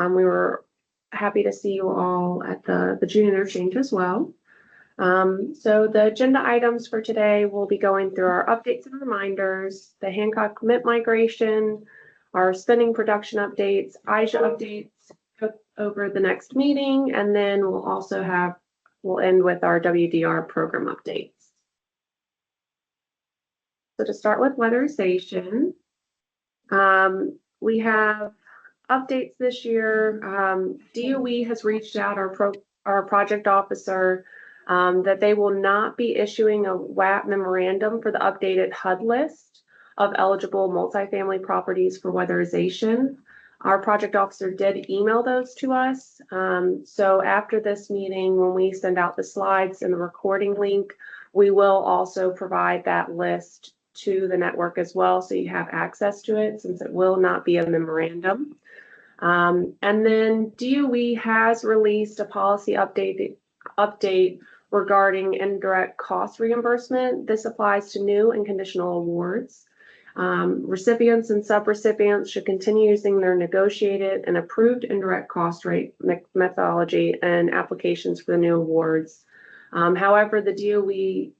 We were happy to see you all at the June interchange as well. So the agenda items for today, we'll be going through our updates and reminders, the Hancock commit migration, our spending production updates, IJA updates over the next meeting, and then we'll end with our WDR program updates. So to start with weatherization, we have updates this year. DOE has reached out, our project officer, that they will not be issuing a WAP memorandum for the updated HUD list of eligible multifamily properties for weatherization. Our project officer did email those to us. So after this meeting, when we send out the slides and the recording link, we will also provide that list to the network as well, so you have access to it, since it will not be a memorandum. And then DOE has released a policy update regarding indirect cost reimbursement. This applies to new and conditional awards. Recipients and subrecipients should continue using their negotiated and approved indirect cost rate methodology and applications for the new awards. However, the DOE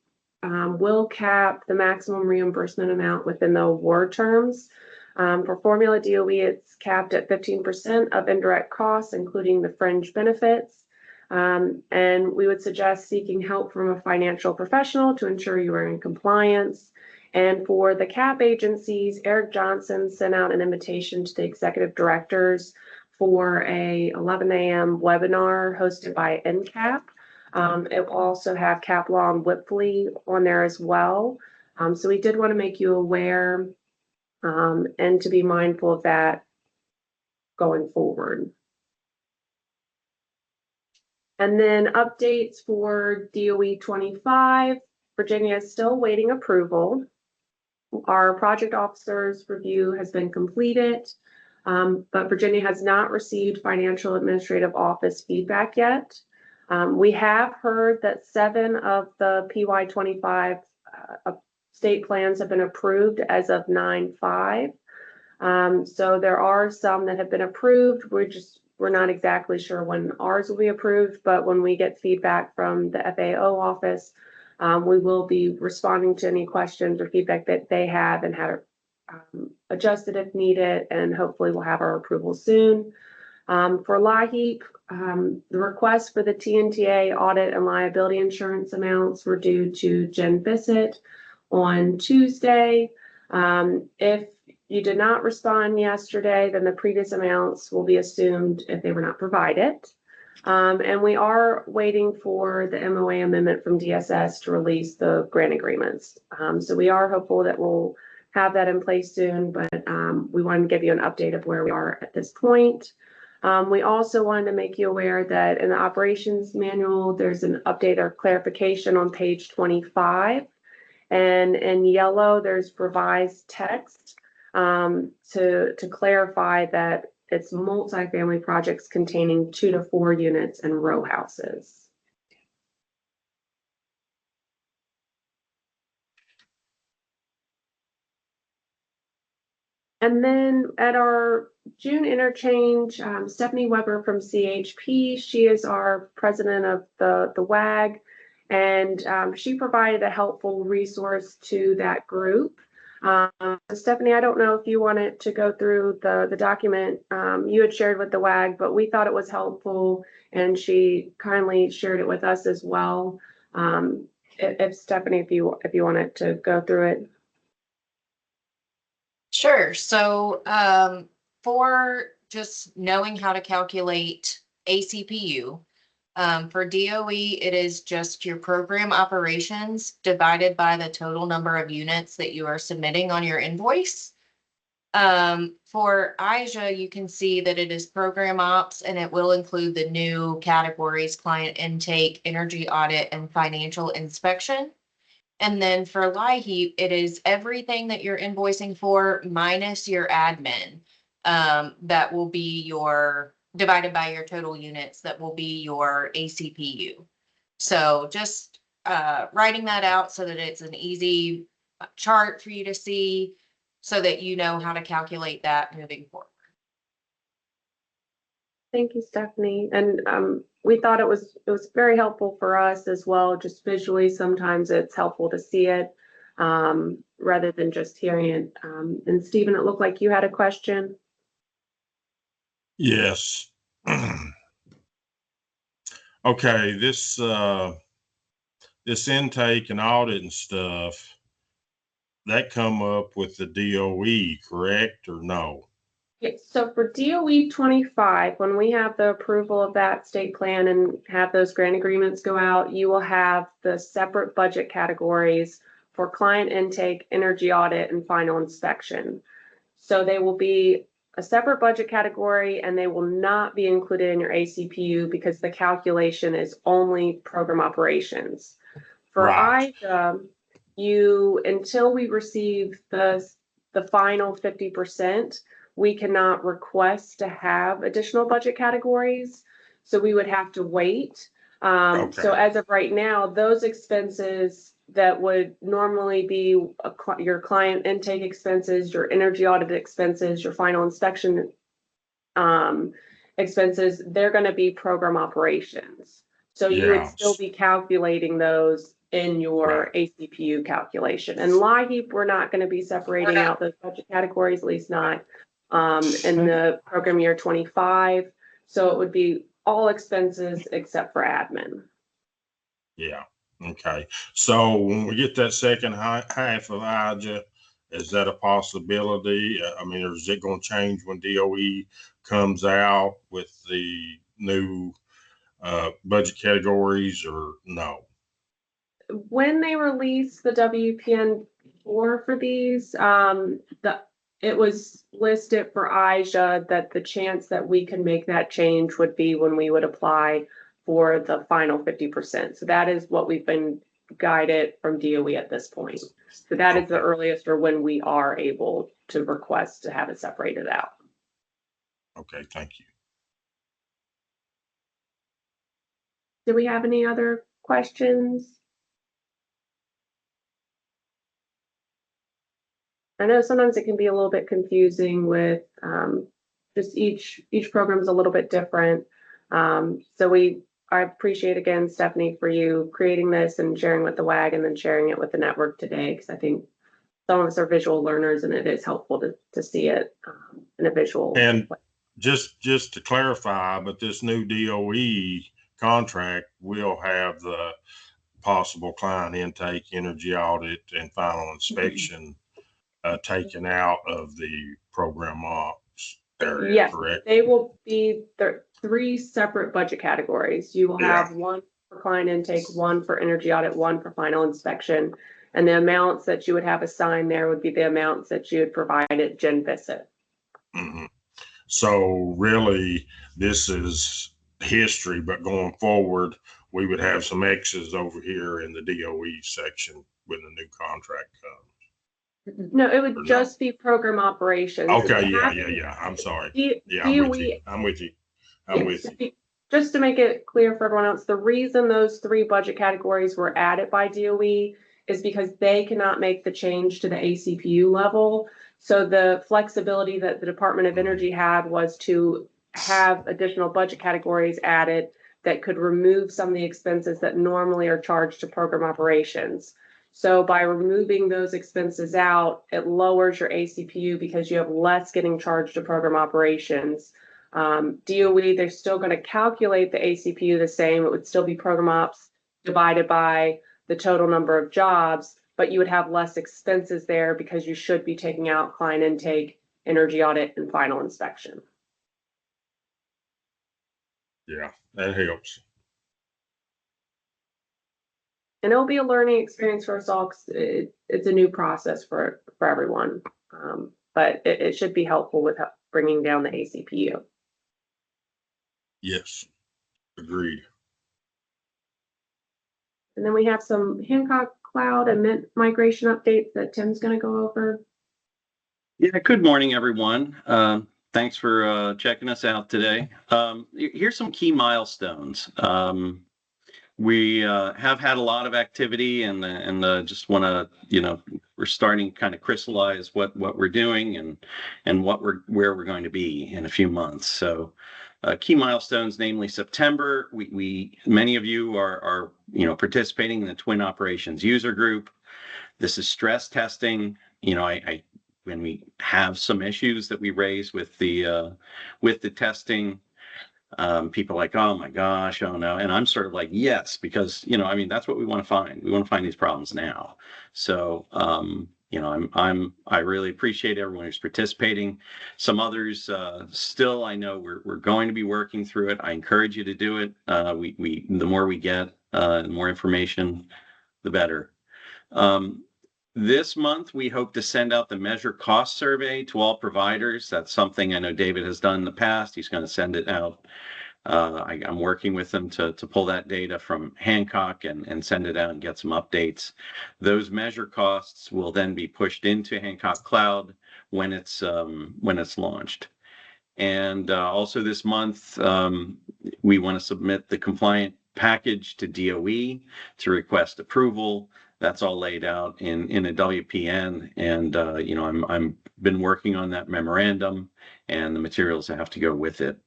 will cap the maximum reimbursement amount within the award terms. For formula DOE, it's capped at 15% of indirect costs, including the fringe benefits. And we would suggest seeking help from a financial professional to ensure you are in compliance. And for the CAP agencies, Eric Johnson sent out an invitation to the executive directors for a 11 a.m. webinar hosted by NCAP. It will also have Cap Law and Whipley on there as well. So we did want to make you aware and to be mindful of that going forward. And then updates for DOE 25. Virginia is still waiting approval. Our project officer's review has been completed, but Virginia has not received financial administrative office feedback yet. We have heard that 7 of the PY25 state plans have been approved as of 9/5. So there are some that have been approved. We're not exactly sure when ours will be approved, but when we get feedback from the FAO office, we will be responding to any questions or feedback that they have and have adjusted if needed, and hopefully we'll have our approval soon. For LIHEAP, the request for the TNTA audit and liability insurance amounts were due to Jen Bissett on Tuesday. If you did not respond yesterday, then the previous amounts will be assumed if they were not provided. And we are waiting for the MOA amendment from DSS to release the grant agreements. So we are hopeful that we'll have that in place soon, but we wanted to give you an update of where we are at this point. We also wanted to make you aware that in the operations manual, there's an update or clarification on page 25. And in yellow, there's revised text to clarify that it's multifamily projects containing 2 to 4 units and row houses. And then at our June interchange, Stephanie Weber from CHP, she is our president of the WAG, and she provided a helpful resource to that group. Stephanie, I don't know if you wanted to go through the document you had shared with the WAG, but we thought it was helpful, and she kindly shared it with us as well. If Stephanie, if you wanted to go through it. Sure. So for just knowing how to calculate ACPU, for DOE, it is just your program operations divided by the total number of units that you are submitting on your invoice. For IJA, you can see that it is program ops, and it will include the new categories: client intake, energy audit, and financial inspection. And then for LIHEAP, it is everything that you're invoicing for minus your admin. That will be your divided by your total units. That will be your ACPU. So just writing that out so that it's an easy chart for you to see, so that you know how to calculate that moving forward. Thank you, Stephanie. And we thought it was very helpful for us as well, just visually. Sometimes it's helpful to see it rather than just hearing it. And Stephen, it looked like you had a question. Yes. Okay, this intake and audit and stuff, that come up with the DOE, correct or no? Yes, so for DOE 25, when we have the approval of that state plan and have those grant agreements go out, you will have the separate budget categories for client intake, energy audit, and final inspection. So they will be a separate budget category and they will not be included in your ACPU because the calculation is only program operations. For Right. IJA, until we receive the final 50%, we cannot request to have additional budget categories. So we would have to wait. Okay. So as of right now, those expenses that would normally be your client intake expenses, your energy audit expenses, your final inspection expenses, they're going to be program operations. So you would still be calculating those in your ACPU calculation. And LIHEAP, we're not going to be separating out those budget categories, at least not in the program year 25. So it would be all expenses except for admin. Yeah. Okay. So when we get that second half of IJA, is that a possibility? I mean, or is it going to change when DOE comes out with the new budget categories, or no? When they released the WPN 4 for these, it was listed for IJA that the chance that we can make that change would be when we would apply for the final 50%. So that is what we've been guided from DOE at this point. So that is the earliest or when we are able to request to have it separated out. Okay, thank you. Do we have any other questions? I know sometimes it can be a little bit confusing with just each program is a little bit different. So I appreciate again, Stephanie, for you creating this and sharing with the WAG and then sharing it with the network today, because I think some of us are visual learners and it is helpful to see it in a visual and way. Just to clarify, but this new DOE contract will have the possible client intake, energy audit, and final inspection taken out of the program ops area, yes, correct? They will be three separate budget categories. You will have one for client intake, one for energy audit, one for final inspection. And the amounts that you would have assigned there would be the amounts that you would provide at Gen Visit. Mm-hmm. So really, this is history, but going forward, we would have some X's over here in the DOE section when the new contract comes. No, it would just be program operations. Okay, yeah. I'm sorry. I'm with you. I'm with you. Just to make it clear for everyone else, the reason those three budget categories were added by DOE is because they cannot make the change to the ACPU level. So the flexibility that the Department of Energy had was to have additional budget categories added that could remove some of the expenses that normally are charged to program operations. So by removing those expenses out, it lowers your ACPU because you have less getting charged to program operations. DOE, they're still going to calculate the ACPU the same. It would still be program ops divided by the total number of jobs, but you would have less expenses there because you should be taking out client intake, energy audit, and final inspection. Yeah, that helps. And it'll be a learning experience for us all because it's a new process for everyone. But it should be helpful with bringing down the ACPU. Yes, agreed. And then we have some Hancock Cloud and Mint migration updates that Tim's going to go over. Yeah, good morning, everyone. Thanks for checking us out today. Here's some key milestones. We have had a lot of activity and just want to, we're starting to kind of crystallize what we're doing and where we're going to be in a few months. So key milestones, namely September, we many of you are participating in the Twin Operations user group. This is stress testing. I when we have some issues that we raise with the testing, people are like, oh my gosh, oh no. And I'm sort of like, yes, because, that's what we want to find. We want to find these problems now. So, I really appreciate everyone who's participating. Some others, still, I know we're going to be working through it. I encourage you to do it. The more we get, the more information, the better. This month, we hope to send out the measure cost survey to all providers. That's something I know David has done in the past. He's going to send it out. I'm working with them to pull that data from Hancock and send it out and get some updates. Those measure costs will then be pushed into Hancock Cloud when it's launched. And also this month, we want to submit the compliant package to DOE to request approval. That's all laid out in a WPN, and I'm been working on that memorandum and the materials that have to go with it.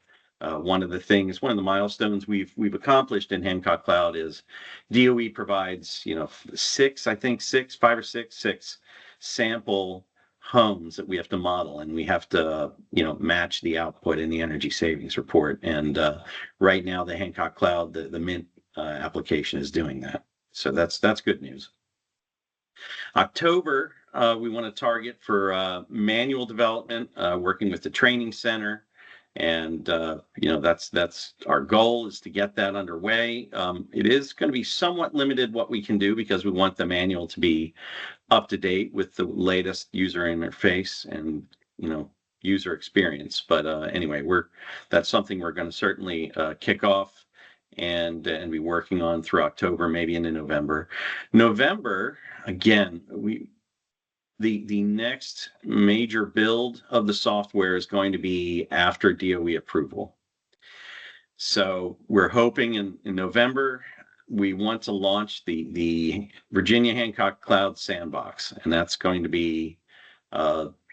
One of the milestones we've accomplished in Hancock Cloud is DOE provides 5 or 6 sample homes that we have to model, and we have to match the output in the energy savings report. And right now, the Hancock Cloud, the Mint application is doing that. So that's good news. October, we want to target for manual development, working with the training center. And, that's our goal, is to get that underway. It is going to be somewhat limited what we can do, because we want the manual to be up to date with the latest user interface and, user experience. But anyway, that's something we're going to certainly kick off and be working on through October, maybe into November. November, again, the next major build of the software is going to be after DOE approval. So we're hoping in November, we want to launch the Virginia Hancock Cloud Sandbox, and that's going to be,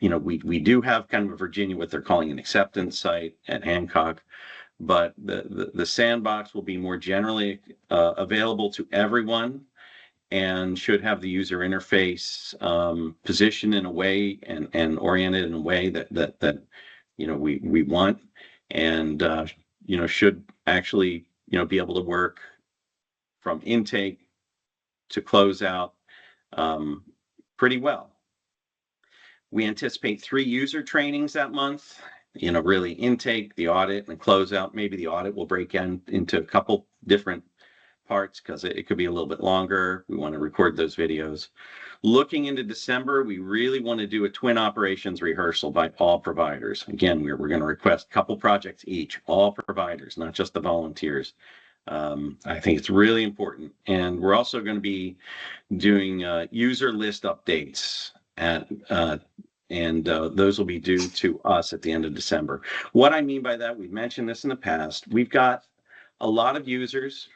we do have kind of a Virginia, what they're calling an acceptance site at Hancock, but the sandbox will be more generally available to everyone, and should have the user interface positioned in a way and oriented in a way that we want, and should actually be able to work from intake to close out pretty well. We anticipate 3 user trainings that month. Really intake, the audit, and closeout. Maybe the audit will break into a couple different parts, because it could be a little bit longer. We want to record those videos. Looking into December, we really want to do a twin operations rehearsal by all providers. Again, we're going to request a couple projects each, all providers, not just the volunteers. I think it's really important. And we're also going to be doing user list updates and those will be due to us at the end of December. What I mean by that, we've mentioned this in the past. We've got a lot of users.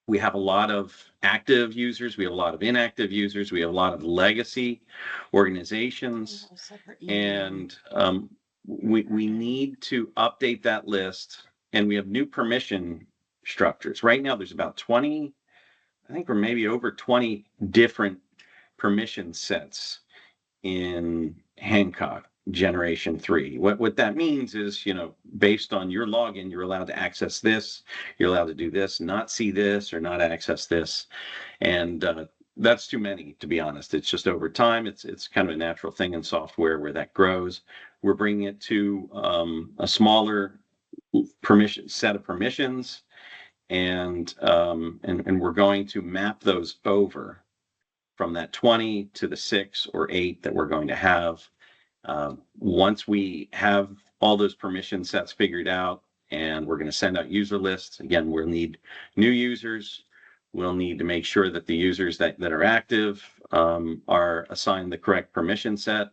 We have a lot of active users. We have a lot of inactive users. We have a lot of legacy organizations. And we need to update that list. And we have new permission structures. Right now, there's about 20, I think we're maybe over 20 different permission sets in Hancock Generation 3. What that means is, based on your login, you're allowed to access this, you're allowed to do this, not see this, or not access this. And that's too many, to be honest. It's just over time. It's kind of a natural thing in software where that grows. We're bringing it to a smaller set of permissions, and we're going to map those over from that 20 to the 6 or 8 that we're going to have. Once we have all those permission sets figured out, and we're going to send out user lists, again, we'll need new users. We'll need to make sure that the users that are active are assigned the correct permission set.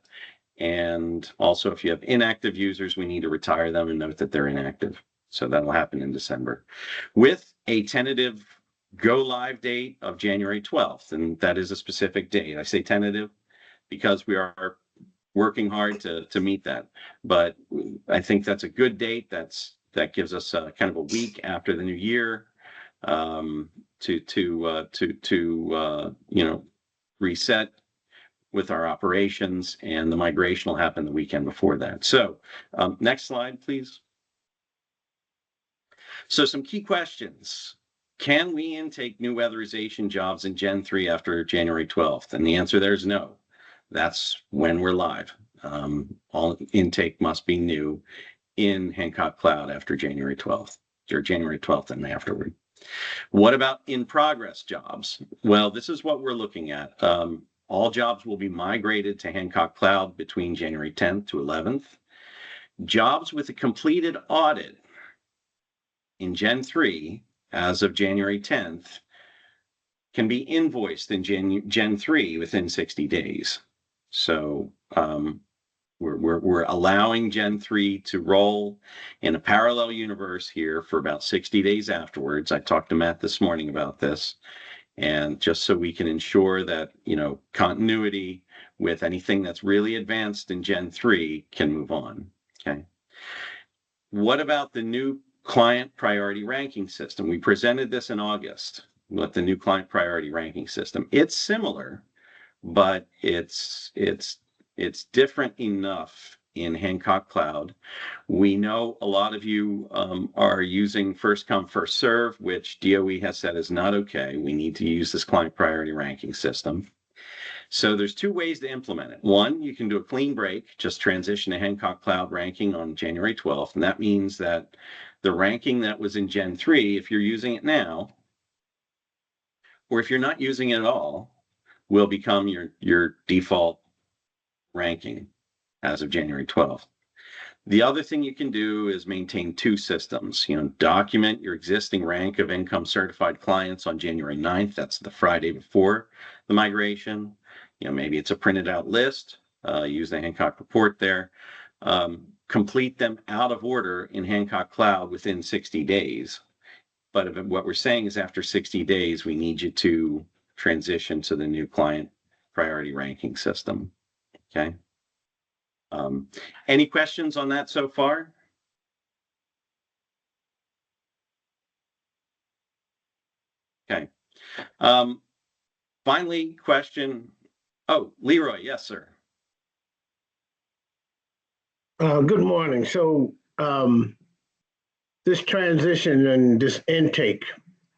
And also, if you have inactive users, we need to retire them and note that they're inactive. So that'll happen in December, with a tentative go live date of January 12th. And that is a specific date. I say tentative because we are working hard to meet that. But I think that's a good date. That gives us kind of a week after the new year to reset with our operations, and the migration will happen the weekend before that. So next slide, please. So some key questions. Can we intake new weatherization jobs in Gen 3 after January 12th? And the answer there is no. That's when we're live. All intake must be new in Hancock Cloud after January 12th, or January 12th and afterward. What about in progress jobs? Well, this is what we're looking at. All jobs will be migrated to Hancock Cloud between January 10th to 11th. Jobs with a completed audit in Gen 3 as of January 10th can be invoiced in Gen 3 within 60 days. So we're allowing Gen 3 to roll in a parallel universe here for about 60 days afterwards. I talked to Matt this morning about this, and just so we can ensure that, continuity with anything that's really advanced in Gen 3 can move on. Okay. What about the new client priority ranking system? We presented this in August with the new client priority ranking system. It's similar, but it's different enough in Hancock Cloud. We know a lot of you are using first come, first serve, which DOE has said is not okay. We need to use this client priority ranking system. So there's two ways to implement it. One, you can do a clean break, just transition to Hancock Cloud ranking on January 12th. And that means that the ranking that was in Gen 3, if you're using it now, or if you're not using it at all, will become your default ranking as of January 12th. The other thing you can do is maintain two systems. Document your existing rank of income certified clients on January 9th. That's the Friday before the migration. Maybe it's a printed out list. Use the Hancock report there. Complete them out of order in Hancock Cloud within 60 days. But what we're saying is after 60 days, we need you to transition to the new client priority ranking system. Okay. Any questions on that so far? Okay. Finally, question. Oh, Leroy. Yes, sir. Good morning. So this transition and this intake,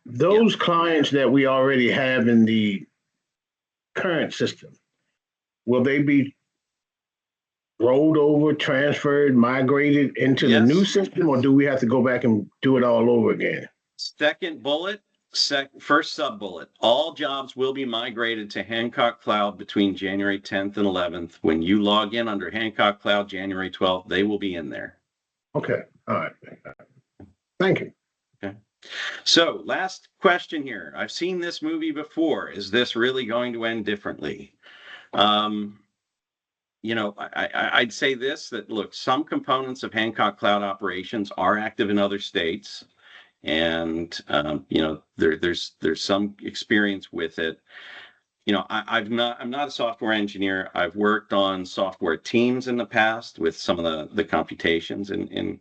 those clients that we already have in the current system, will they be rolled over, transferred, migrated into the new system, or do we have to go back and do it all over again? Second bullet, first sub bullet. All jobs will be migrated to Hancock Cloud between January 10th and 11th. When you log in under Hancock Cloud January 12th, they will be in there. Okay. All right. Thank you. Okay. So last question here. I've seen this movie before. Is this really going to end differently? I'd say this, that look, some components of Hancock Cloud operations are active in other states. And, there's some experience with it. I'm not a software engineer. I've worked on software teams in the past with some of the computations and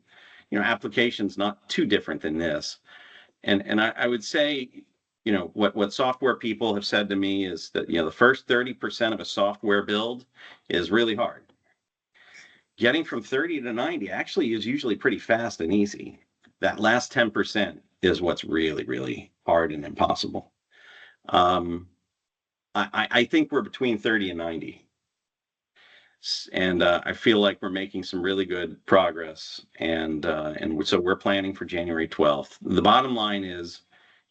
applications not too different than this. And I would say, what software people have said to me is that, the first 30% of a software build is really hard. Getting from 30 to 90 actually is usually pretty fast and easy. That last 10% is what's really, really hard and impossible. I think we're between 30 and 90. And I feel like we're making some really good progress. And so we're planning for January 12th. The bottom line is,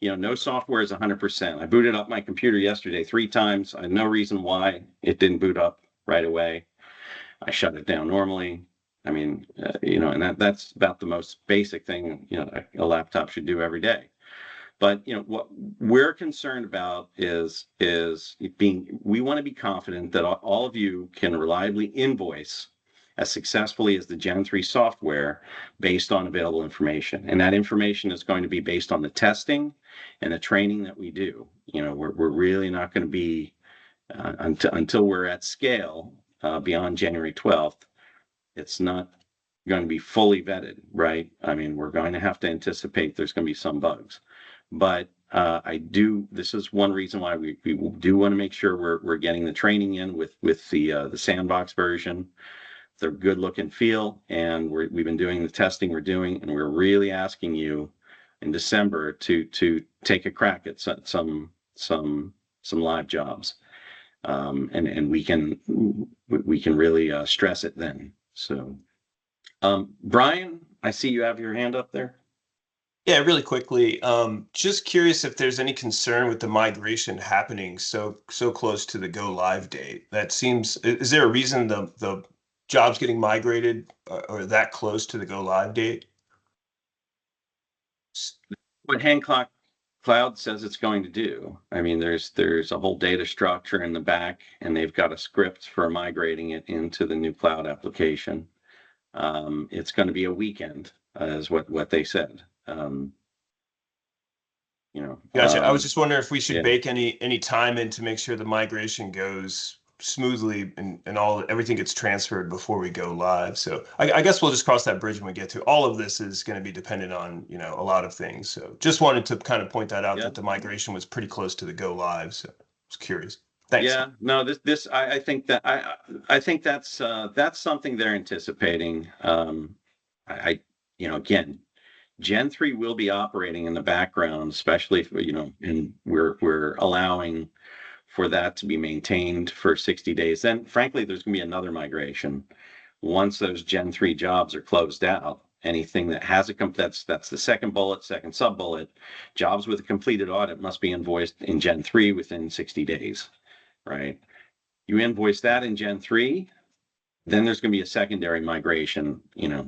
no software is 100%. I booted up my computer yesterday 3 times. I had no reason why it didn't boot up right away. I shut it down normally. I mean, and that's about the most basic thing, a laptop should do every day. But, what we're concerned about is we want to be confident that all of you can reliably invoice as successfully as the Gen 3 software based on available information. And that information is going to be based on the testing and the training that we do. We're really not going to be, until we're at scale beyond January 12th, it's not going to be fully vetted, right? I mean, we're going to have to anticipate there's going to be some bugs, but this is one reason why we do want to make sure we're getting the training in with the sandbox version. They're good look and feel, and we've been doing the testing we're doing, and we're really asking you in December to take a crack at some live jobs. And we can really stress it then. So, Brian, I see you have your hand up there. Yeah, really quickly. Just curious if there's any concern with the migration happening so close to the go live date. That seems, is there a reason the jobs getting migrated are that close to the go live date? What Hancock Cloud says it's going to do. I mean, there's a whole data structure in the back, and they've got a script for migrating it into the new cloud application. It's going to be a weekend, is what they said. Gotcha. I was just wondering if we should bake any time in to make sure the migration goes smoothly and everything gets transferred before we go live. So I guess we'll just cross that bridge when we get to it. All of this is going to be dependent on, a lot of things. So just wanted to kind of point that out, that the migration was pretty close to the go live. So I was curious. Thanks. Yeah, no, I think that's something they're anticipating. Again, Gen 3 will be operating in the background, especially if, and we're allowing for that to be maintained for 60 days. Then frankly, there's gonna be another migration. Once those Gen 3 jobs are closed out, anything that has that's the second sub bullet, jobs with a completed audit must be invoiced in Gen 3 within 60 days, right? You invoice that in Gen 3, then there's going to be a secondary migration,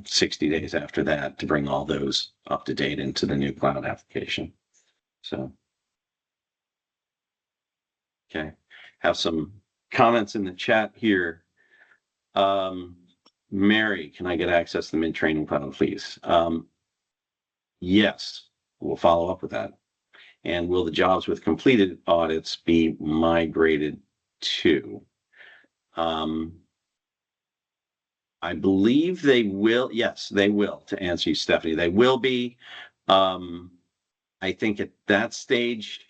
60 days after that to bring all those up to date into the new cloud application. So, okay, have some comments in the chat here. Mary, can I get access to the mid-training cloud, please? Yes, we'll follow up with that. And will the jobs with completed audits be migrated to? I believe they will. Yes, they will. To answer you, Stephanie, they will be. I think at that stage,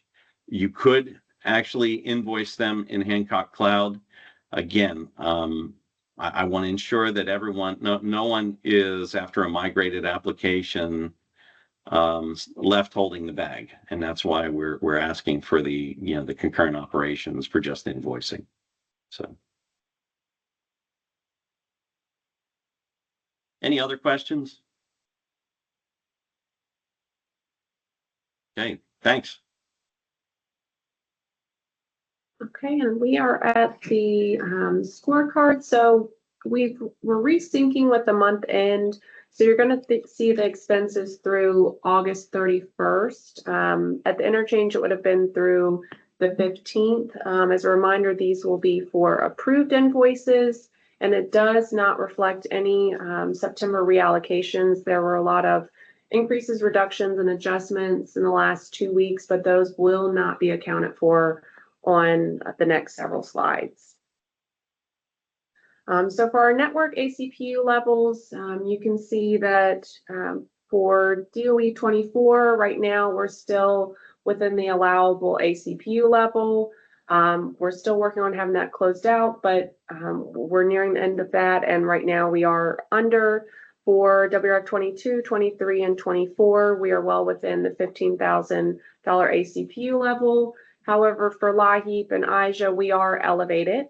you could actually invoice them in Hancock Cloud. Again, I want to ensure that no one is, after a migrated application, left holding the bag, and that's why we're asking for the concurrent operations for just invoicing. So. Any other questions? Okay, thanks. Okay, and we are at the scorecard. So we're resyncing with the month end. So you're going to see the expenses through August 31st. At the interchange, it would have been through the 15th. As a reminder, these will be for approved invoices, and it does not reflect any September reallocations. There were a lot of increases, reductions, and adjustments in the last 2 weeks, but those will not be accounted for on the next several slides. So for our network ACPU levels, you can see that for DOE 24, right now we're still within the allowable ACPU level. We're still working on having that closed out, but we're nearing the end of that. And right now we are under. For WRF 22, 23, and 24, we are well within the $15,000 ACPU level. However, for LIHEAP and IJA, we are elevated.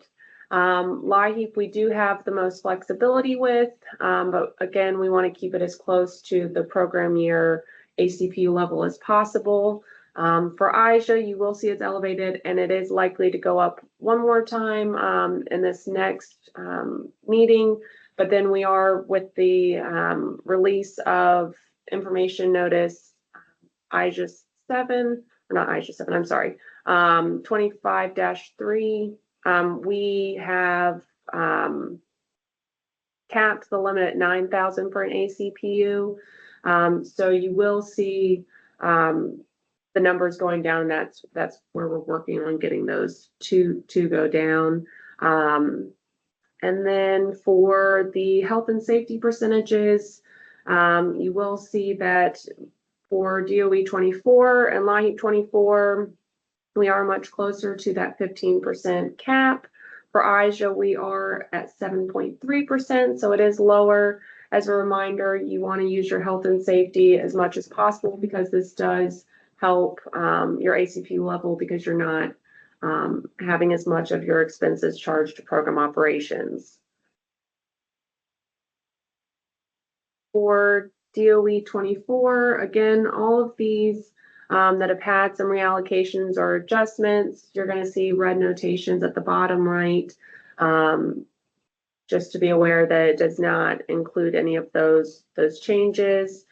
LIHEAP, we do have the most flexibility with, but again, we want to keep it as close to the program year ACPU level as possible. For IJA, you will see it's elevated, and it is likely to go up one more time in this next meeting. But then we are with the release of information notice IJA 7, or not IJA 7, I'm sorry, 25-3. We have capped the limit at 9,000 for an ACPU. So you will see the the numbers going down, that's where we're working on getting those to go down. And then for the health and safety percentages, you will see that for DOE 24 and LIHEAP 24, we are much closer to that 15% cap. For IJA, we are at 7.3%, so it is lower. As a reminder, you want to use your health and safety as much as possible because this does help your ACP level because you're not having as much of your expenses charged to program operations. For DOE 24, again, all of these that have had some reallocations or adjustments, you're going to see red notations at the bottom right, just to be aware that it does not include any of those changes.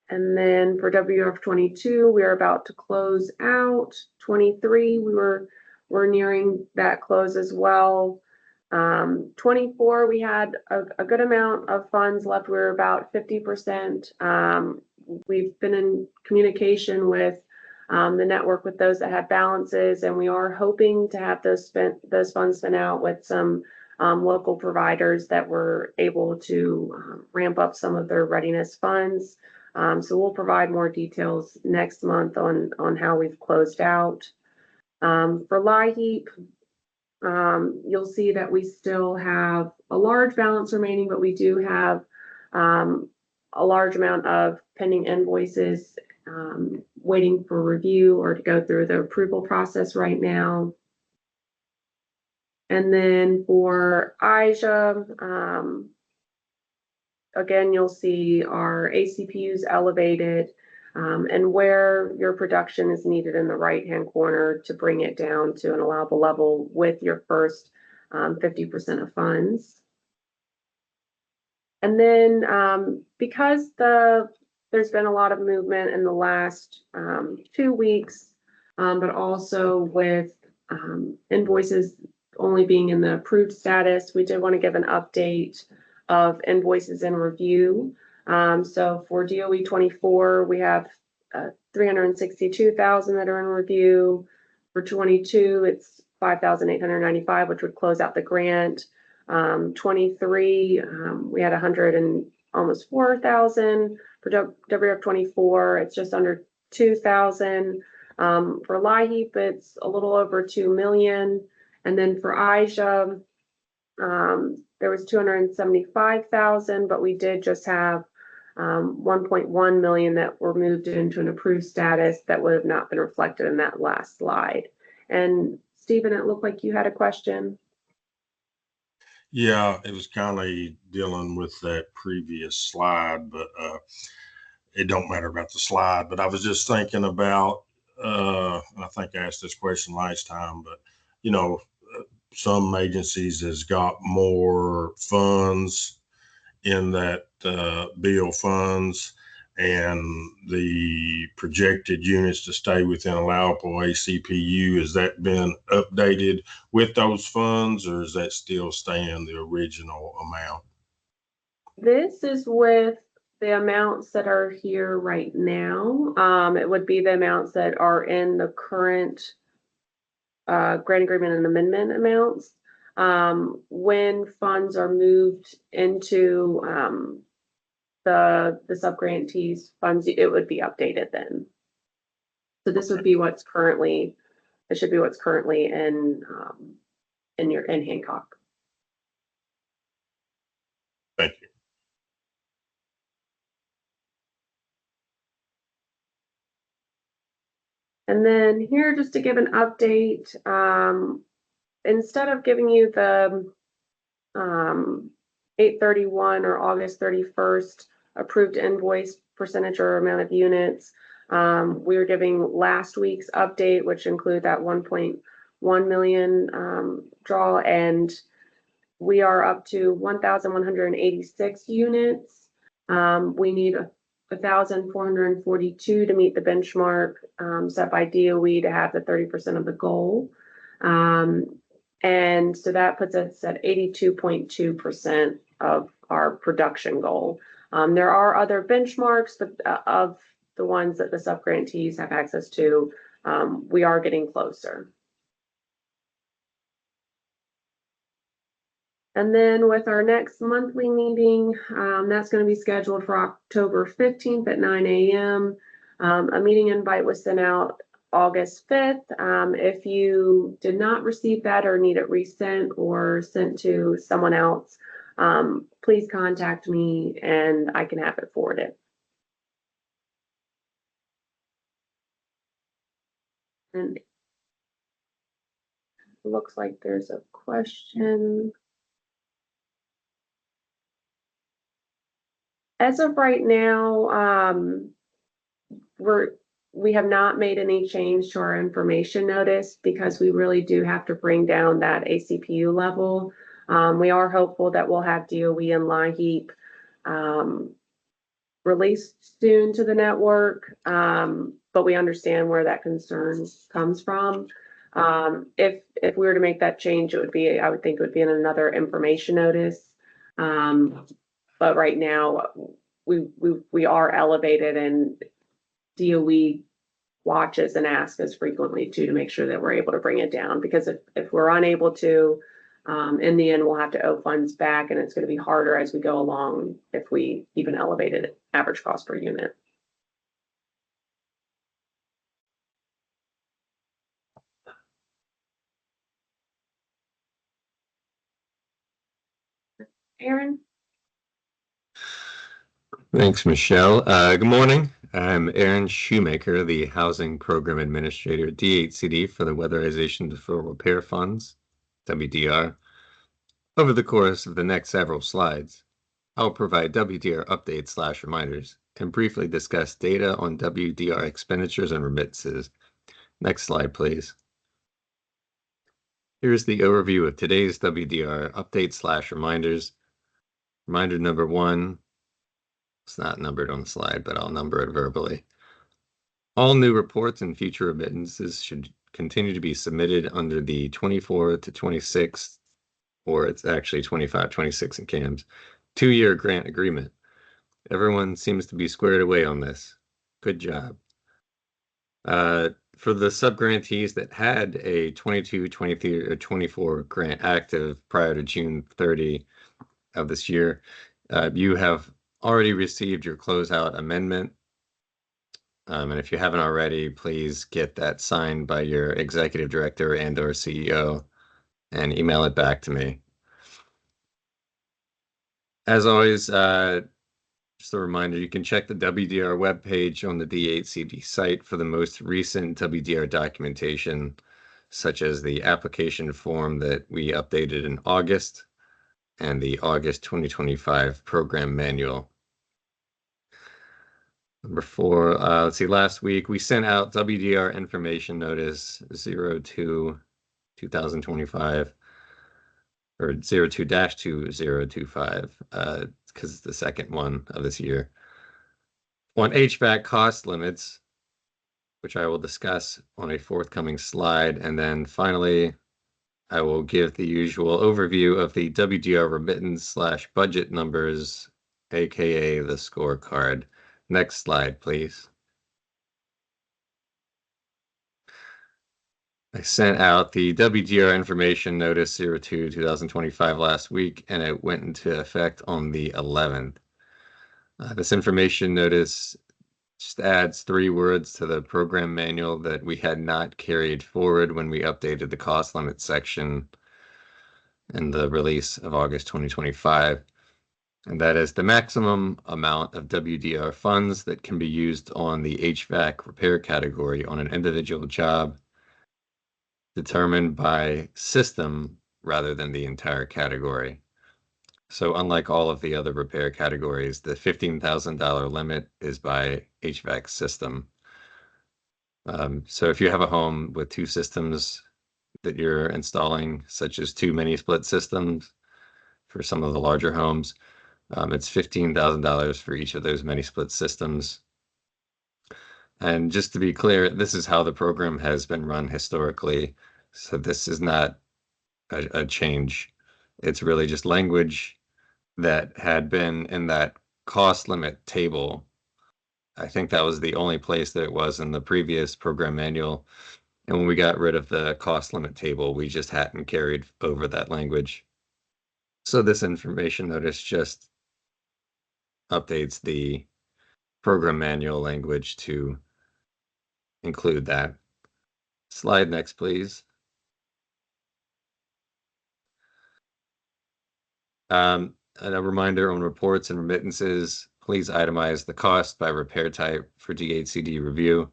And then for WF 22, we are about to close out. 23, we're nearing that close as well. 24, we had a good amount of funds left. We're about 50%. We've been in communication with the network with those that had balances, and we are hoping to have those funds spent out with some local providers that were able to ramp up some of their readiness funds. So we'll provide more details next month on how we've closed out. For LIHEAP, you'll see that we still have a large balance remaining, but we do have a large amount of pending invoices waiting for review or to go through the approval process right now. And then for IJA, again, you'll see our ACPUs elevated and where your production is needed in the right-hand corner to bring it down to an allowable level with your first 50% of funds. And then because there's been a lot of movement in the last 2 weeks, but also with invoices only being in the approved status, we did want to give an update of invoices in review. So for DOE 24, we have 362,000 that are in review. For 22, it's 5,895, which would close out the grant. 23, we had 100 and almost 4,000. For WF 24, it's just under 2,000. For LIHEAP, it's a little over 2 million. And then for IJA, there was 275,000, but we did just have 1.1 million that were moved into an approved status that would have not been reflected in that last slide. And Stephen, it looked like you had a question. Yeah, it was kind of dealing with that previous slide, but it don't matter about the slide. But I was just thinking about, I think I asked this question last time, but you know, some agencies has got more funds in that bill funds, and the projected units to stay within allowable ACPU, has that been updated with those funds, or is that still staying the original amount? This is with the amounts that are here right now. It would be the amounts that are in the current grant agreement and amendment amounts. When funds are moved into the subgrantees funds, it would be updated then. So this would be what's currently, it should be what's currently in Hancock. Thank you. And then here, just to give an update, instead of giving you the 8/31 or August 31st approved invoice percentage or amount of units, we are giving last week's update, which include that 1.1 million draw, and we are up to 1,186 units. We need 1,442 to meet the benchmark set by DOE to have the 30% of the goal. And so that puts us at 82.2% of our production goal. There are other benchmarks, but of the ones that the subgrantees have access to, we are getting closer. And then with our next monthly meeting, that's going to be scheduled for October 15th at 9 a.m. A meeting invite was sent out August 5th. If you did not receive that or need it resent or sent to someone else, please contact me and I can have it forwarded. And it looks like there's a question. As of right now, we have not made any change to our information notice because we really do have to bring down that ACPU level. We are hopeful that we'll have DOE and LIHEAP released soon to the network, but we understand where that concern comes from. If we were to make that change, I would think it would be in another information notice. But right now, we are elevated, and DOE watches and asks us frequently to make sure that we're able to bring it down. Because if we're unable to, in the end, we'll have to owe funds back, and it's going to be harder as we go along if we even elevated average cost per unit. Aaron? Thanks, Michelle. Good morning. I'm Aaron Shoemaker, the Housing Program Administrator, DHCD, for the Weatherization Deferral Repair Funds, WDR. Over the course of the next several slides, I'll provide WDR updates/reminders and briefly discuss data on WDR expenditures and remittances. Next slide, please. Here's the overview of today's WDR updates/reminders. Reminder number 1. It's not numbered on the slide, but I'll number it verbally. All new reports and future remittances should continue to be submitted under the 24 to 26, or it's actually 25, 26 in CAMS, 2-year grant agreement. Everyone seems to be squared away on this. Good job. For the subgrantees that had a 22, 23, or 24 grant active prior to June 30 of this year, you have already received your closeout amendment. And if you haven't already, please get that signed by your executive director and or CEO and email it back to me. As always, just a reminder, you can check the WDR webpage on the DHCD site for the most recent WDR documentation, such as the application form that we updated in August and the August 2025 program manual. Number 4, let's see, last week we sent out WDR information notice 02/2025 or 02-2025 because it's the second one of this year on HVAC cost limits, which I will discuss on a forthcoming slide. And then finally, I will give the usual overview of the WDR remittance/budget numbers, aka the scorecard. Next slide, please. I sent out the WDR information notice 02/2025 last week, and it went into effect on the 11th. This information notice just adds 3 words to the program manual that we had not carried forward when we updated the cost limit section in the release of August 2025. And that is the maximum amount of WDR funds that can be used on the HVAC repair category on an individual job, determined by system rather than the entire category. So unlike all of the other repair categories, the $15,000 limit is by HVAC system. So if you have a home with 2 systems that you're installing, such as 2 mini split systems for some of the larger homes, it's $15,000 for each of those mini split systems. And just to be clear, this is how the program has been run historically. So this is not a change. It's really just language that had been in that cost limit table I think that was the only place that it was in the previous program manual. And when we got rid of the cost limit table, we just hadn't carried over that language. So this information notice just updates the program manual language to include that. Slide next, please. And a reminder on reports and remittances, please itemize the cost by repair type for DHCD review.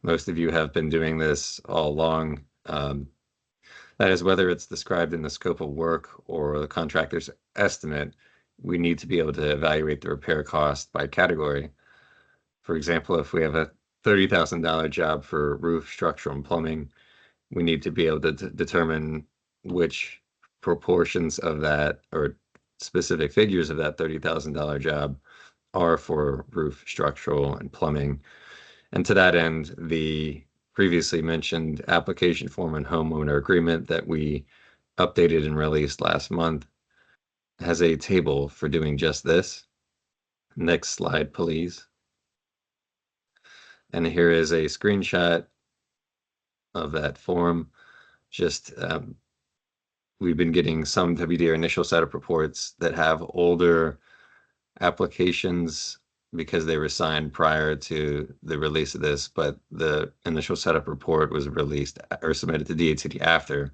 Most of you have been doing this all along. That is, whether it's described in the scope of work or the contractor's estimate, we need to be able to evaluate the repair cost by category. For example, if we have a $30,000 job for roof, structural, and plumbing, we need to be able to determine which proportions of that or specific figures of that $30,000 job are for roof, structural, and plumbing. And to that end, the previously mentioned application form and homeowner agreement that we updated and released last month has a table for doing just this. Next slide, please. And here is a screenshot of that form. Just we've been getting some WDR initial setup reports that have older applications because they were signed prior to the release of this, but the initial setup report was released or submitted to DHCD after.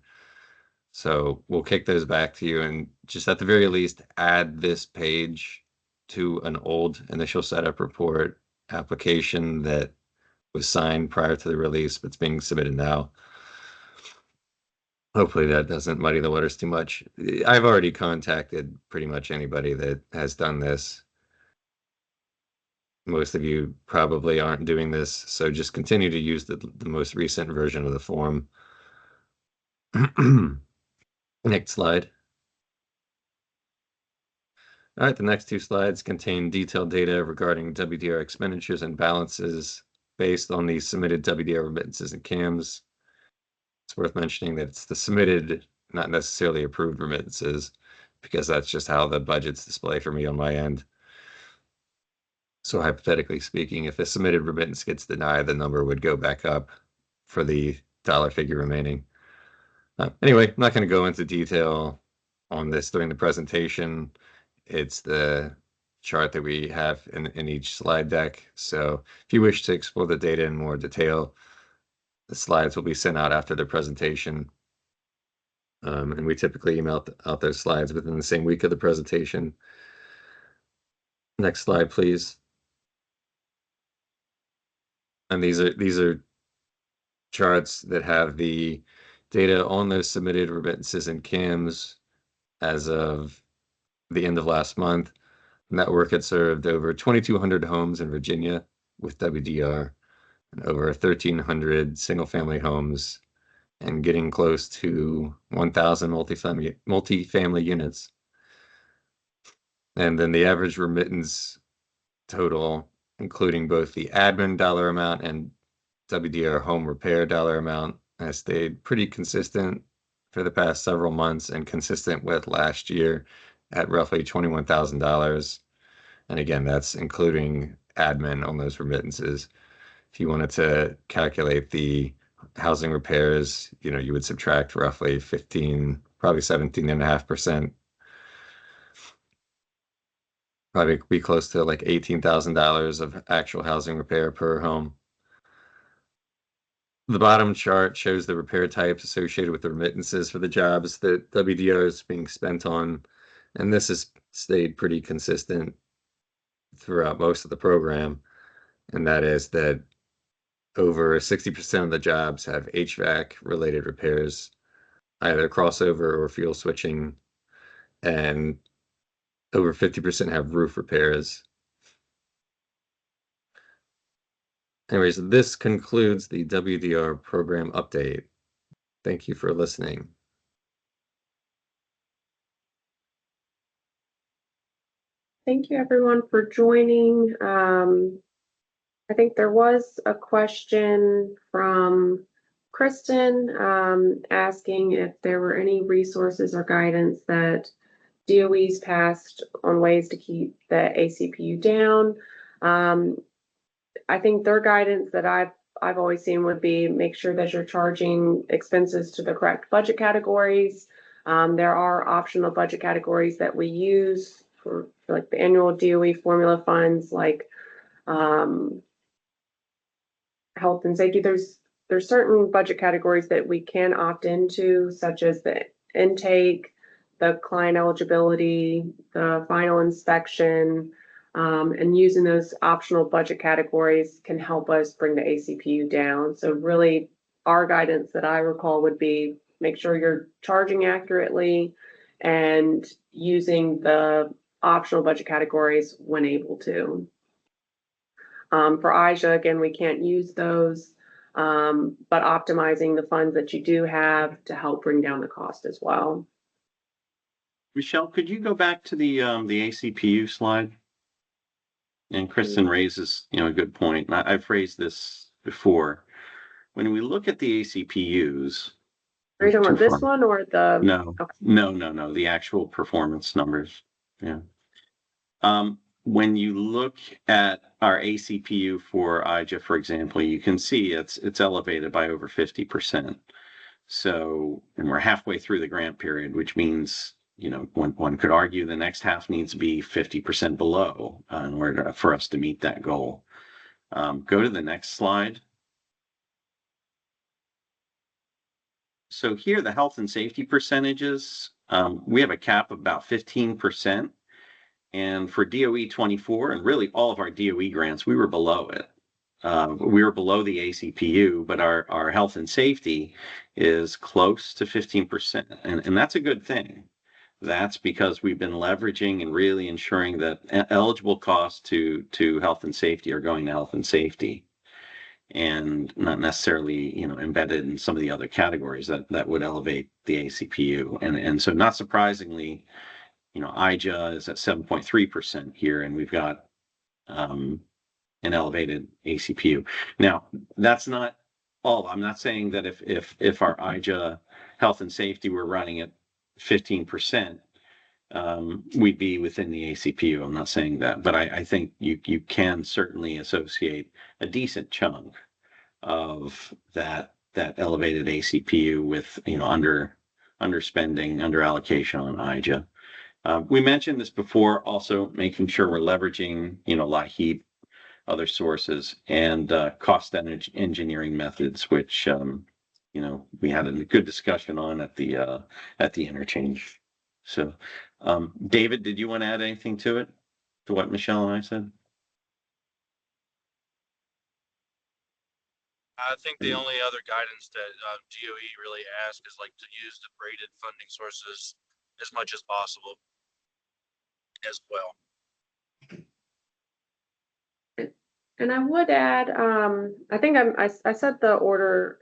So we'll kick those back to you and just at the very least add this page to an old initial setup report application that was signed prior to the release but's being submitted now. Hopefully that doesn't muddy the waters too much. I've already contacted pretty much anybody that has done this. Most of you probably aren't doing this, so just continue to use the most recent version of the form. Next slide. All right, the next two slides contain detailed data regarding WDR expenditures and balances based on the submitted WDR remittances and CAMs. It's worth mentioning that it's the submitted, not necessarily approved remittances, because that's just how the budgets display for me on my end. So hypothetically speaking, if the submitted remittance gets denied, the number would go back up for the dollar figure remaining. Anyway, I'm not going to go into detail on this during the presentation. It's the chart that we have in each slide deck. So if you wish to explore the data in more detail, the slides will be sent out after the presentation. And we typically email out those slides within the same week of the presentation. Next slide, please. And these are charts that have the data on those submitted remittances and CAMs as of the end of last month. Network had served over 2,200 homes in Virginia with WDR and over 1,300 single-family homes and getting close to 1,000 multifamily units. And then the average remittance total, including both the admin dollar amount and WDR home repair dollar amount, has stayed pretty consistent for the past several months and consistent with last year at roughly $21,000. And again, that's including admin on those remittances. If you wanted to calculate the housing repairs, you would subtract roughly 15, probably 17.5%. Probably be close to like $18,000 of actual housing repair per home. The bottom chart shows the repair types associated with the remittances for the jobs that WDR is being spent on, and this has stayed pretty consistent throughout most of the program, and that is that over 60% of the jobs have HVAC-related repairs, either crossover or fuel switching, and over 50% have roof repairs. Anyways, this concludes the WDR program update. Thank you for listening. Thank you everyone for joining. I think there was a question from Kristen asking if there were any resources or guidance that DOE's passed on ways to keep the ACPU down. I think their guidance that I've always seen would be make sure that you're charging expenses to the correct budget categories. There are optional budget categories that we use for like the annual DOE formula funds, like health and safety. There's certain budget categories that we can opt into, such as the intake, the client eligibility, the final inspection, and using those optional budget categories can help us bring the ACPU down. So really, our guidance that I recall would be make sure you're charging accurately and using the optional budget categories when able to. For IJA, again, we can't use those, but optimizing the funds that you do have to help bring down the cost as well. Michelle, could you go back to the ACPU slide? And Kristen raises, a good point. And I've raised this before. When we look at the ACPUs, Are you talking about this one or the? No, Okay. no, the actual performance numbers. Yeah. When you look at our ACPU for IJA, for example, you can see it's elevated by over 50%. So, and we're halfway through the grant period, which means, one could argue the next half needs to be 50% below in order for us to meet that goal. Go to the next slide. So here, the health and safety percentages, we have a cap of about 15%. And for DOE 24, and really all of our DOE grants, we were below it. We were below the ACPU, but our health and safety is close to 15%. And that's a good thing. That's because we've been leveraging and really ensuring that eligible costs to health and safety are going to health and safety, and not necessarily, embedded in some of the other categories that would elevate the ACPU. And so not surprisingly, IJA is at 7.3% here, and we've got an elevated ACPU. Now, that's not all. I'm not saying that if our IJA health and safety were running at 15%, we'd be within the ACPU. I'm not saying that, but I think you can certainly associate a decent chunk of that elevated ACPU with underspending, under allocation on IJA. We mentioned this before, also making sure we're leveraging, LIHEAP, other sources, and cost engineering methods, which, we had a good discussion on at the interchange. So, David, did you want to add anything to it, to what Michelle and I said? I think the only other guidance that DOE really asks is to use the braided funding sources as much as possible as well. And I would add, I think I said the order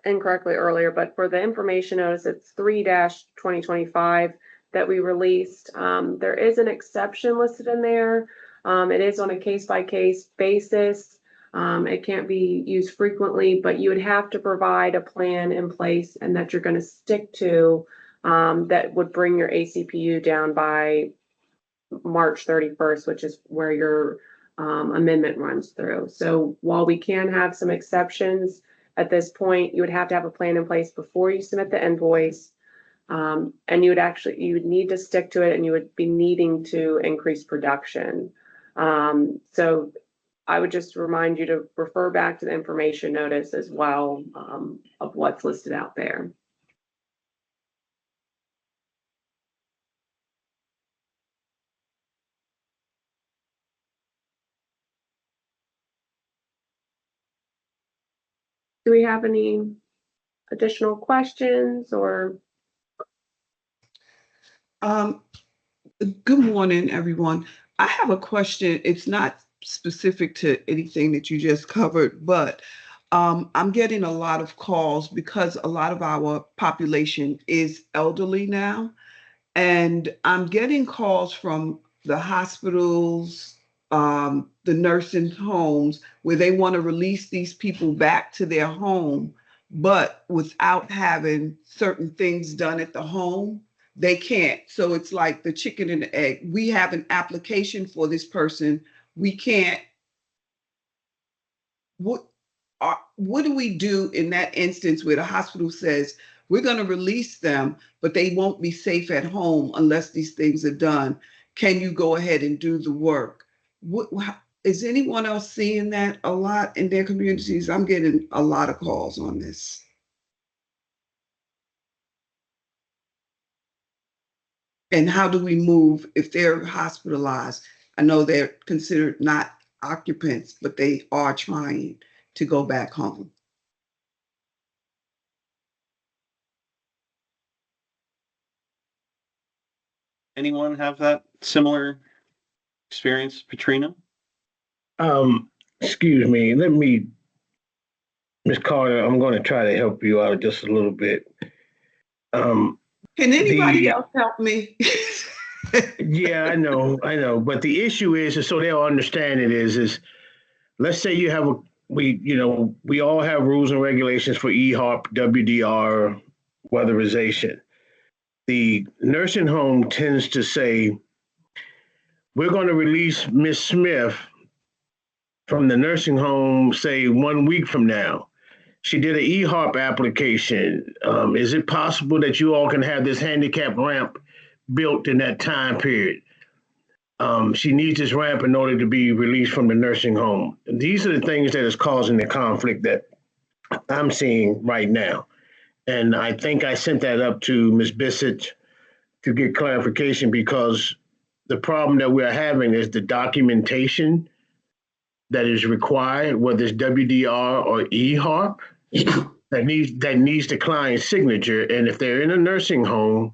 incorrectly earlier, but for the information notice, it's 3-2025 that we released. There is an exception listed in there. It is on a case-by-case basis. It can't be used frequently, but you would have to provide a plan in place and that you're going to stick to that would bring your ACPU down by March 31st, which is where your amendment runs through. So while we can have some exceptions at this point, you would have to have a plan in place before you submit the invoice. And you would need to stick to it, and you would be needing to increase production. So I would just remind you to refer back to the information notice as well of what's listed out there. Do we have any additional questions or? Good morning, everyone. I have a question. It's not specific to anything that you just covered, but I'm getting a lot of calls because a lot of our population is elderly now. And I'm getting calls from the hospitals, the nursing homes, where they want to release these people back to their home, but without having certain things done at the home, they can't. So it's like the chicken and the egg. We have an application for this person. We can't what do we do in that instance where the hospital says we're going to release them, but they won't be safe at home unless these things are done? Can you go ahead and do the work? Is anyone else seeing that a lot in their communities? I'm getting a lot of calls on this. And how do we move if they're hospitalized? I know they're considered not occupants, but they are trying to go back home. Anyone have that similar experience, Katrina? Excuse me, Ms. Carter, I'm going to try to help you out just a little bit. Can anybody else help me? Yeah, I know. But the issue is so they'll understand it is let's say you have we all have rules and regulations for EHARP, WDR, weatherization. The nursing home tends to say, we're going to release Miss Smith from the nursing home, say 1 week from now. She did an EHARP application. Is it possible that you all can have this handicap ramp built in that time period? She needs this ramp in order to be released from the nursing home. These are the things that is causing the conflict that I'm seeing right now. And I think I sent that up to Ms. Bissett to get clarification, because the problem that we're having is the documentation that is required, whether it's WDR or EHARP, that needs the client's signature. And if they're in a nursing home,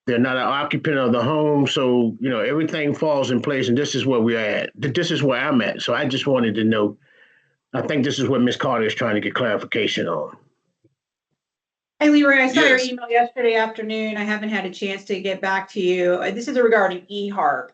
they're not an occupant of the home. So, everything falls in place, and this is where we're at. This is where I'm at. So I just wanted to know, I think this is what Ms. Carter is trying to get clarification on. Hey, Leroy, I saw your Yes. email yesterday afternoon. I haven't had a chance to get back to you. This is regarding EHARP.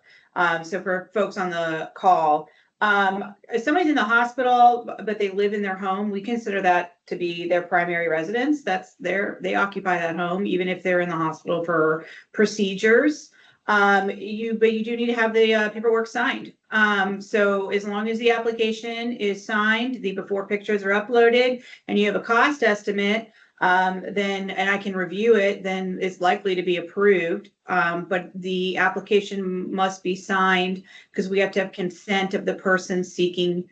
So for folks on the call, if somebody's in the hospital, but they live in their home, we consider that to be their primary residence. They occupy that home, even if they're in the hospital for procedures. But you do need to have the paperwork signed. So as long as the application is signed, the before pictures are uploaded, and you have a cost estimate, and I can review it, then it's likely to be approved. But the application must be signed because we have to have consent of the person seeking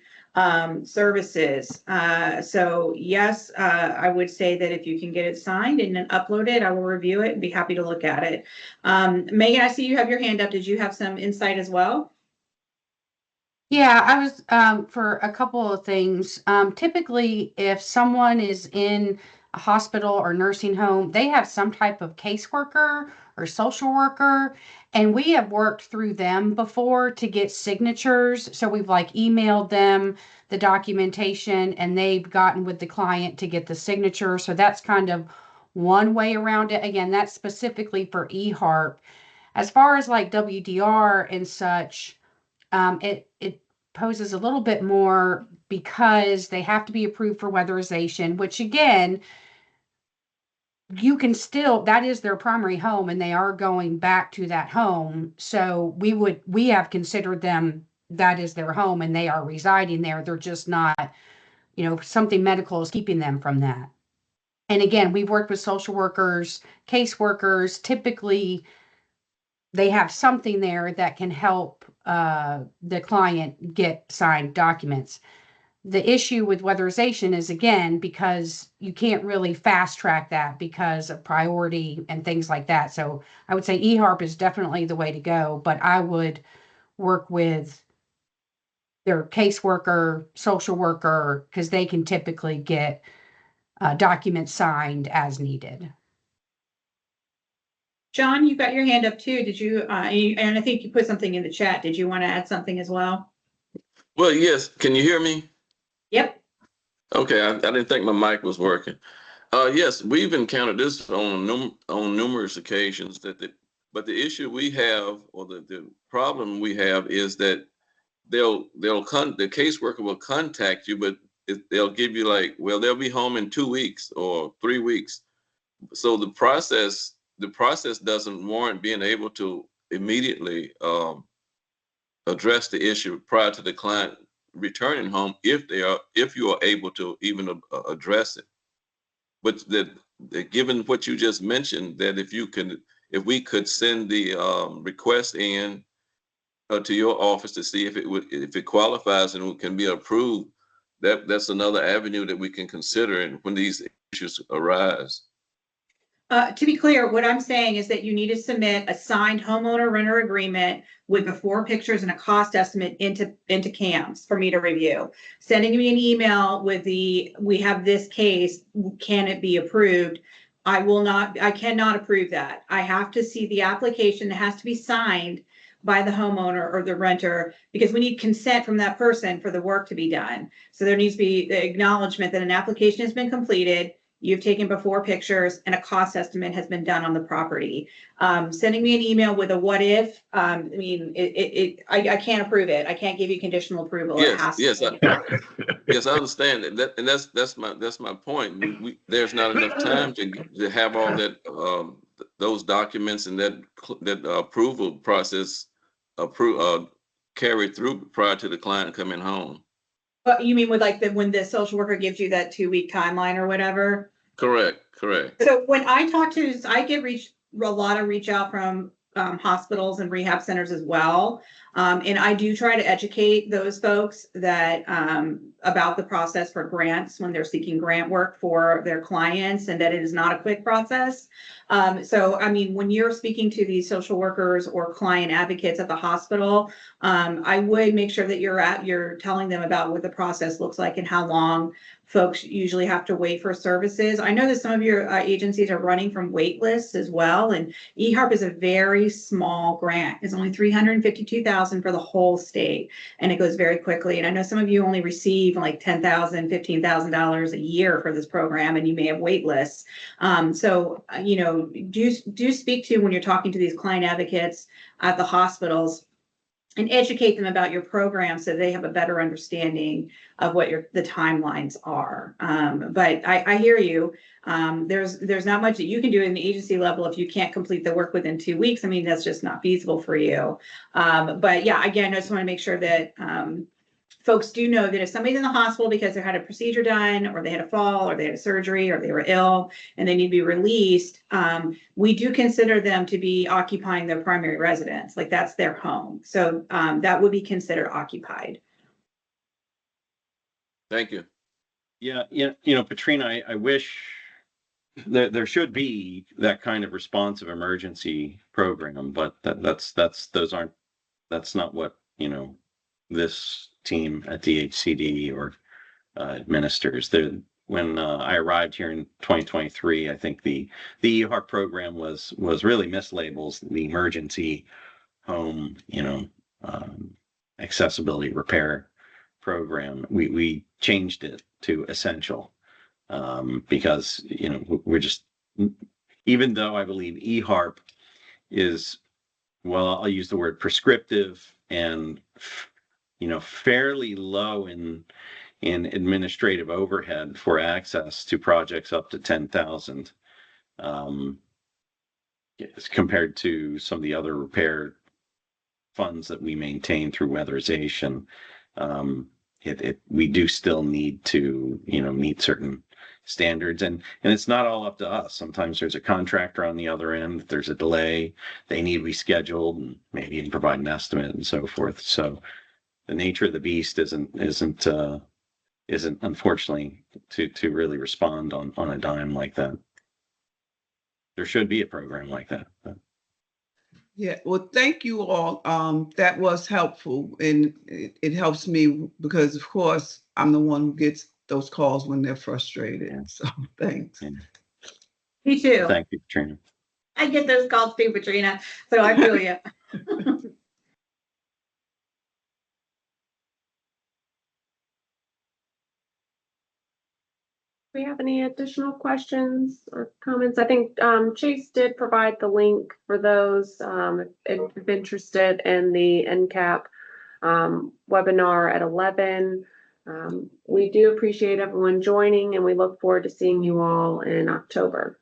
services. So yes, I would say that if you can get it signed and then upload it, I will review it and be happy to look at it. Megan, I see you have your hand up. Did you have some insight as well? Yeah, I was for a couple of things. Typically, if someone is in a hospital or nursing home, they have some type of caseworker or social worker, and we have worked through them before to get signatures. So we've emailed them the documentation, and they've gotten with the client to get the signature. So that's kind of one way around it. Again, that's specifically for EHARP. As far as WDR and such, it poses a little bit more because they have to be approved for weatherization, which again, you can still, that is their primary home and they are going back to that home. So we have considered them, that is their home and they are residing there. They're just not, something medical is keeping them from that. And again, we've worked with social workers, caseworkers. Typically, they have something there that can help the client get signed documents. The issue with weatherization is, again, because you can't really fast track that because of priority and things like that. So I would say EHARP is definitely the way to go, but I would work with their caseworker, social worker, because they can typically get documents signed as needed. John, you got your hand up too. Did you, and I think you put something in the chat. Did you want to add something as well? Well, yes. Can you hear me? Yep. Okay, I didn't think my mic was working. Yes, we've encountered this on numerous occasions. But the issue we have, or the problem we have, is that the caseworker will contact you, but they'll give you well, they'll be home in 2 weeks or 3 weeks. So the process doesn't warrant being able to immediately address the issue prior to the client returning home if you are able to even address it. But that given what you just mentioned, that if we could send the request in to your office to see if it qualifies and can be approved, that's another avenue that we can consider and when these issues arise. To be clear, what I'm saying is that you need to submit a signed homeowner renter agreement with before pictures and a cost estimate into CAMS for me to review. Sending me an email with we have this case, can it be approved? I cannot approve that. I have to see the application that has to be signed by the homeowner or the renter, because we need consent from that person for the work to be done. So there needs to be the acknowledgement that an application has been completed, you've taken before pictures, and a cost estimate has been done on the property. Sending me an email with a what if, I mean, I can't approve it. I can't give you conditional approval. Yes, I understand that, and that's my point. There's not enough time to have all that those documents and that approval process carried through prior to the client coming home. But you mean with like when the social worker gives you that 2-week timeline or whatever? Correct. So when I talk to, I get a lot of reach out from hospitals and rehab centers as well. And I do try to educate those folks that about the process for grants when they're seeking grant work for their clients, and that it is not a quick process. So, I mean, when you're speaking to these social workers or client advocates at the hospital, I would make sure that you're telling them about what the process looks like and how long folks usually have to wait for services. I know that some of your agencies are running from wait lists as well, and EHARP is a very small grant. It's only $352,000 for the whole state, and it goes very quickly. And I know some of you only receive like $10,000, $15,000 a year for this program, and you may have wait lists. So, you know, do speak to when you're talking to these client advocates at the hospitals, and educate them about your program so they have a better understanding of what the timelines are. But I hear you. There's not much that you can do in the agency level if you can't complete the work within 2 weeks. I mean, that's just not feasible for you. But yeah, again, I just want to make sure that folks do know that if somebody's in the hospital because they had a procedure done, or they had a fall, or they had a surgery, or they were ill and they need to be released, we do consider them to be occupying their primary residence, like that's their home. So that would be considered occupied. Thank you. Yeah, Patrina, I wish there should be that kind of responsive emergency program, but that's not what, this team at DHCD or administers. When I arrived here in 2023, I think the EHARP program was really mislabeled the emergency home, accessibility repair program. We changed it to essential because we're just, even though I believe EHARP is, well, I'll use the word prescriptive and fairly low in administrative overhead for access to projects up to 10,000 compared to some of the other repair funds that we maintain through weatherization. We do still need to meet certain standards, and it's not all up to us. Sometimes there's a contractor on the other end. If there's a delay, they need rescheduled and maybe even provide an estimate and so forth. So the nature of the beast isn't unfortunately to really respond on a dime like that. There should be a program like that. Yeah, well, thank you all. That was helpful, and it helps me because, of course, I'm the one who gets those calls when they're frustrated. Yeah. So thanks. Yeah. Me too. Thank you, Patrina. I get those calls too, Patrina. So I feel you. Do we have any additional questions or comments? I think Chase did provide the link for those if you're interested in the NCAP webinar at 11. We do appreciate everyone joining, and we look forward to seeing you all in October.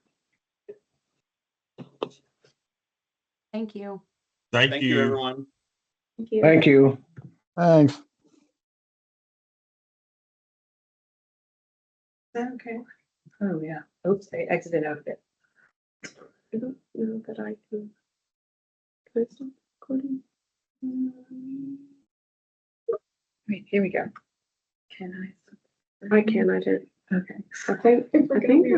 Thank you. Thank you, everyone. Thank you. Thank you. Thanks. Okay. Oh, yeah. Oops, I exited out of it. I don't know that I can. Can I stop recording? Wait, here we go. Can I? I can, I didn't. Okay. I think